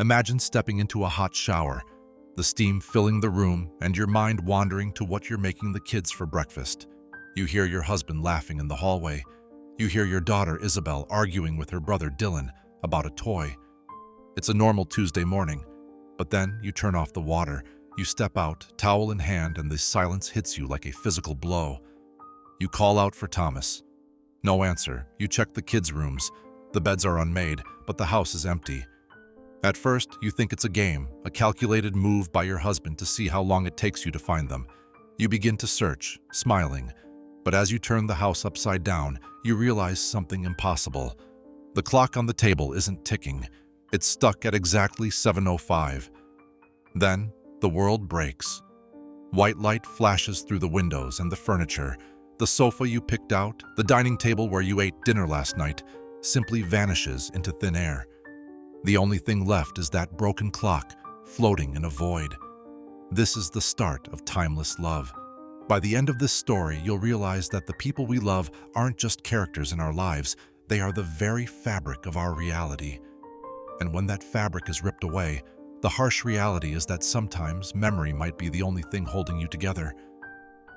Imagine stepping into a hot shower, the steam filling the room and your mind wandering to what you're making the kids for breakfast. You hear your husband laughing in the hallway. You hear your daughter Isabel arguing with her brother Dylan about a toy. It's a normal Tuesday morning, but then you turn off the water. You step out, towel in hand, and the silence hits you like a physical blow. You call out for Thomas. No answer. You check the kids' rooms. The beds are unmade, but the house is empty. At first, you think it's a game, a calculated move by your husband to see how long it takes you to find them. You begin to search, smiling. But as you turn the house upside down, you realize something impossible. The clock on the table isn't ticking. It's stuck at exactly 7:05. Then, the world breaks. White light flashes through the windows and the furniture. The sofa you picked out, the dining table where you ate dinner last night, simply vanishes into thin air. The only thing left is that broken clock, floating in a void. This is the start of timeless love. By the end of this story, you'll realize that the people we love aren't just characters in our lives, they are the very fabric of our reality. And when that fabric is ripped away, the harsh reality is that sometimes memory might be the only thing holding you together.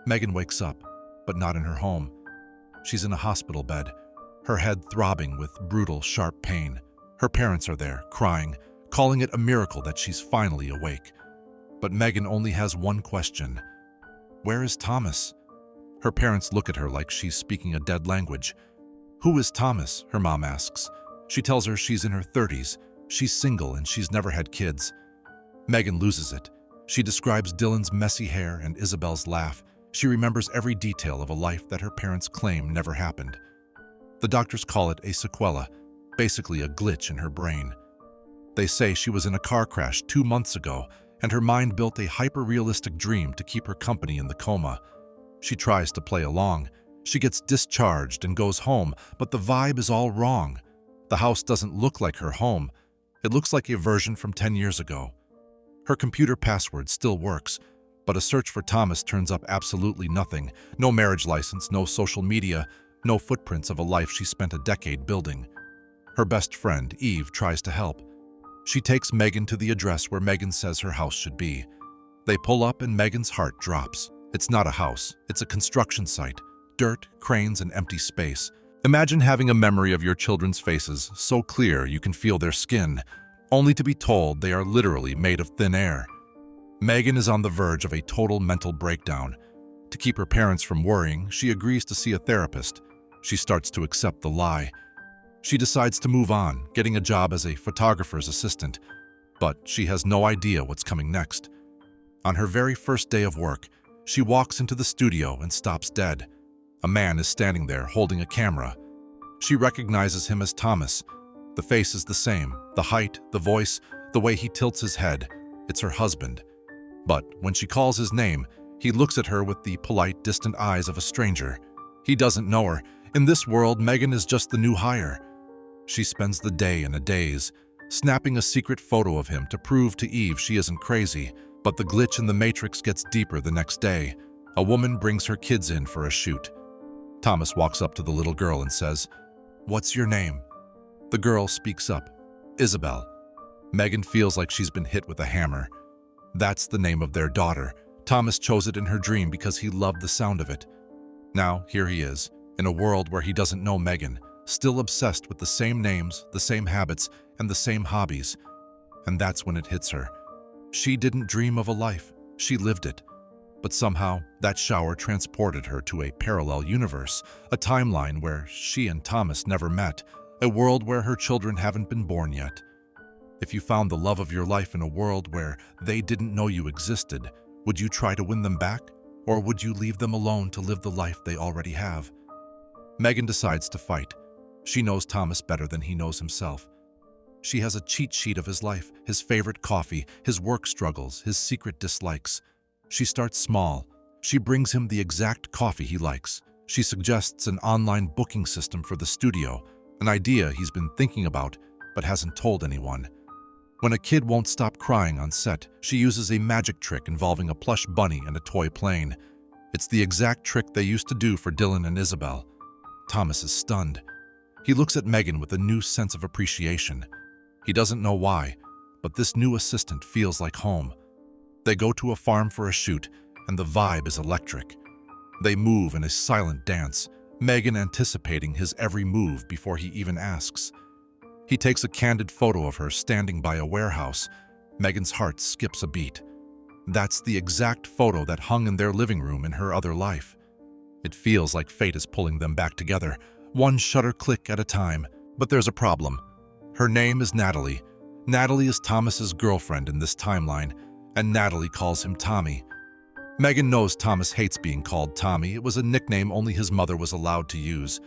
Megan wakes up, but not in her home. She's in a hospital bed, her head throbbing with brutal, sharp pain. Her parents are there, crying, calling it a miracle that she's finally awake. But Megan only has one question. Where is Thomas? Her parents look at her like she's speaking a dead language. Who is Thomas? Her mom asks. She tells her she's in her 30s, she's single and she's never had kids. Megan loses it. She describes Dylan's messy hair and Isabel's laugh. She remembers every detail of a life that her parents claim never happened. The doctors call it a sequela, basically a glitch in her brain. They say she was in a car crash 2 months ago, and her mind built a hyper-realistic dream to keep her company in the coma. She tries to play along. She gets discharged and goes home, but the vibe is all wrong. The house doesn't look like her home. It looks like a version from 10 years ago. Her computer password still works, but a search for Thomas turns up absolutely nothing. No marriage license, no social media, no footprints of a life she spent a decade building. Her best friend, Eve, tries to help. She takes Megan to the address where Megan says her house should be. They pull up and Megan's heart drops. It's not a house, it's a construction site. Dirt, cranes, and empty space. Imagine having a memory of your children's faces so clear you can feel their skin, only to be told they are literally made of thin air. Megan is on the verge of a total mental breakdown. To keep her parents from worrying, she agrees to see a therapist. She starts to accept the lie. She decides to move on, getting a job as a photographer's assistant, but she has no idea what's coming next. On her very first day of work, she walks into the studio and stops dead. A man is standing there holding a camera. She recognizes him as Thomas. The face is the same, the height, the voice, the way he tilts his head. It's her husband. But when she calls his name, he looks at her with the polite, distant eyes of a stranger. He doesn't know her. In this world, Megan is just the new hire. She spends the day in a daze, snapping a secret photo of him to prove to Eve she isn't crazy. But the glitch in the matrix gets deeper the next day. A woman brings her kids in for a shoot. Thomas walks up to the little girl and says, "What's your name?" The girl speaks up, "Isabel." Megan feels like she's been hit with a hammer. That's the name of their daughter. Thomas chose it in her dream because he loved the sound of it. Now, here he is, in a world where he doesn't know Megan, still obsessed with the same names, the same habits, and the same hobbies. And that's when it hits her. She didn't dream of a life, she lived it. But somehow, that shower transported her to a parallel universe, a timeline where she and Thomas never met, a world where her children haven't been born yet. If you found the love of your life in a world where they didn't know you existed, would you try to win them back? Or would you leave them alone to live the life they already have? Megan decides to fight. She knows Thomas better than he knows himself. She has a cheat sheet of his life, his favorite coffee, his work struggles, his secret dislikes. She starts small. She brings him the exact coffee he likes. She suggests an online booking system for the studio, an idea he's been thinking about but hasn't told anyone. When a kid won't stop crying on set, she uses a magic trick involving a plush bunny and a toy plane. It's the exact trick they used to do for Dylan and Isabel. Thomas is stunned. He looks at Megan with a new sense of appreciation. He doesn't know why, but this new assistant feels like home. They go to a farm for a shoot, and the vibe is electric. They move in a silent dance, Megan anticipating his every move before he even asks. He takes a candid photo of her standing by a warehouse. Megan's heart skips a beat. That's the exact photo that hung in their living room in her other life. It feels like fate is pulling them back together, one shutter click at a time. But there's a problem. Her name is Natalie. Natalie is Thomas's girlfriend in this timeline, and Natalie calls him Tommy. Megan knows Thomas hates being called Tommy. It was a nickname only his mother was allowed to use,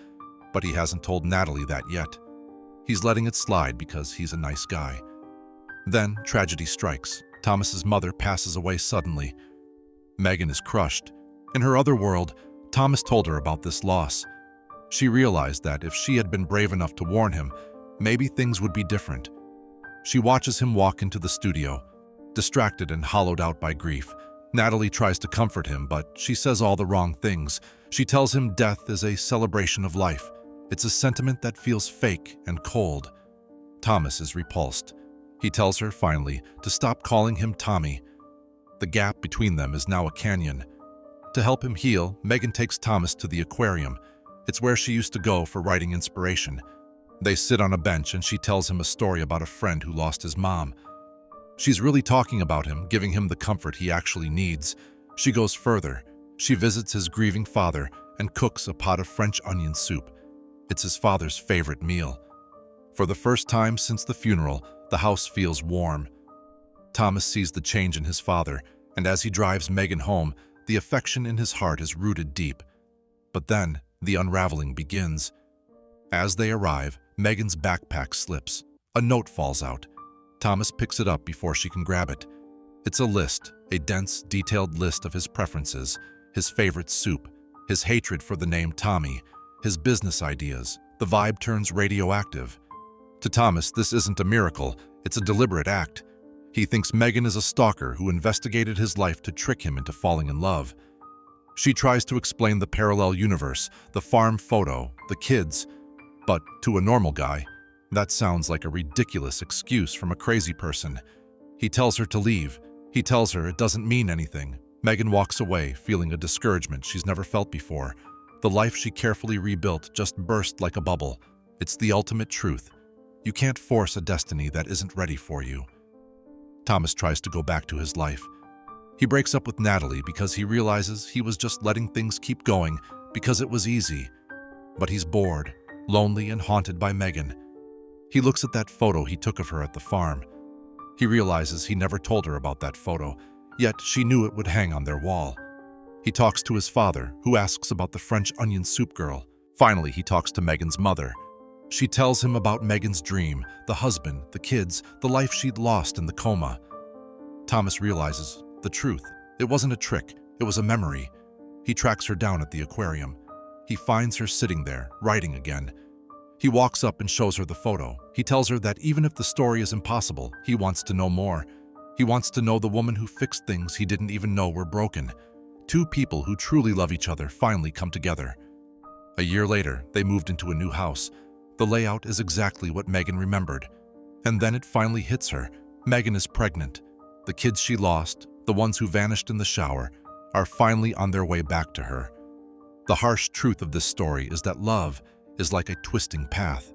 but he hasn't told Natalie that yet. He's letting it slide because he's a nice guy. Then tragedy strikes. Thomas's mother passes away suddenly. Megan is crushed. In her other world, Thomas told her about this loss. She realized that if she had been brave enough to warn him, maybe things would be different. She watches him walk into the studio, distracted and hollowed out by grief. Natalie tries to comfort him, but she says all the wrong things. She tells him death is a celebration of life. It's a sentiment that feels fake and cold. Thomas is repulsed. He tells her, finally, to stop calling him Tommy. The gap between them is now a canyon. To help him heal, Megan takes Thomas to the aquarium. It's where she used to go for writing inspiration. They sit on a bench and she tells him a story about a friend who lost his mom. She's really talking about him, giving him the comfort he actually needs. She goes further. She visits his grieving father and cooks a pot of French onion soup. It's his father's favorite meal. For the first time since the funeral, the house feels warm. Thomas sees the change in his father, and as he drives Megan home, the affection in his heart is rooted deep. But then, the unraveling begins. As they arrive, Megan's backpack slips. A note falls out. Thomas picks it up before she can grab it. It's a list, a dense, detailed list of his preferences, his favorite soup, his hatred for the name Tommy, his business ideas. The vibe turns radioactive. To Thomas, this isn't a miracle, it's a deliberate act. He thinks Megan is a stalker who investigated his life to trick him into falling in love. She tries to explain the parallel universe, the farm photo, the kids. But to a normal guy, that sounds like a ridiculous excuse from a crazy person. He tells her to leave. He tells her it doesn't mean anything. Megan walks away, feeling a discouragement she's never felt before. The life she carefully rebuilt just burst like a bubble. It's the ultimate truth. You can't force a destiny that isn't ready for you. Thomas tries to go back to his life. He breaks up with Natalie because he realizes he was just letting things keep going because it was easy. But he's bored, lonely, and haunted by Megan. He looks at that photo he took of her at the farm. He realizes he never told her about that photo, yet she knew it would hang on their wall. He talks to his father, who asks about the French onion soup girl. Finally, he talks to Megan's mother. She tells him about Megan's dream, the husband, the kids, the life she'd lost in the coma. Thomas realizes the truth. It wasn't a trick, it was a memory. He tracks her down at the aquarium. He finds her sitting there, writing again. He walks up and shows her the photo. He tells her that even if the story is impossible, he wants to know more. He wants to know the woman who fixed things he didn't even know were broken. Two people who truly love each other finally come together. A year later, they moved into a new house. The layout is exactly what Megan remembered. And then it finally hits her. Megan is pregnant. The kids she lost, the ones who vanished in the shower, are finally on their way back to her. The harsh truth of this story is that love is like a twisting path.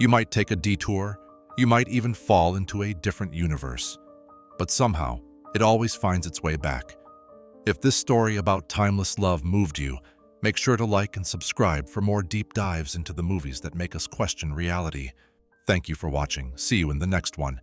You might take a detour, you might even fall into a different universe. But somehow, it always finds its way back. If this story about timeless love moved you, make sure to like and subscribe for more deep dives into the movies that make us question reality. Thank you for watching. See you in the next one.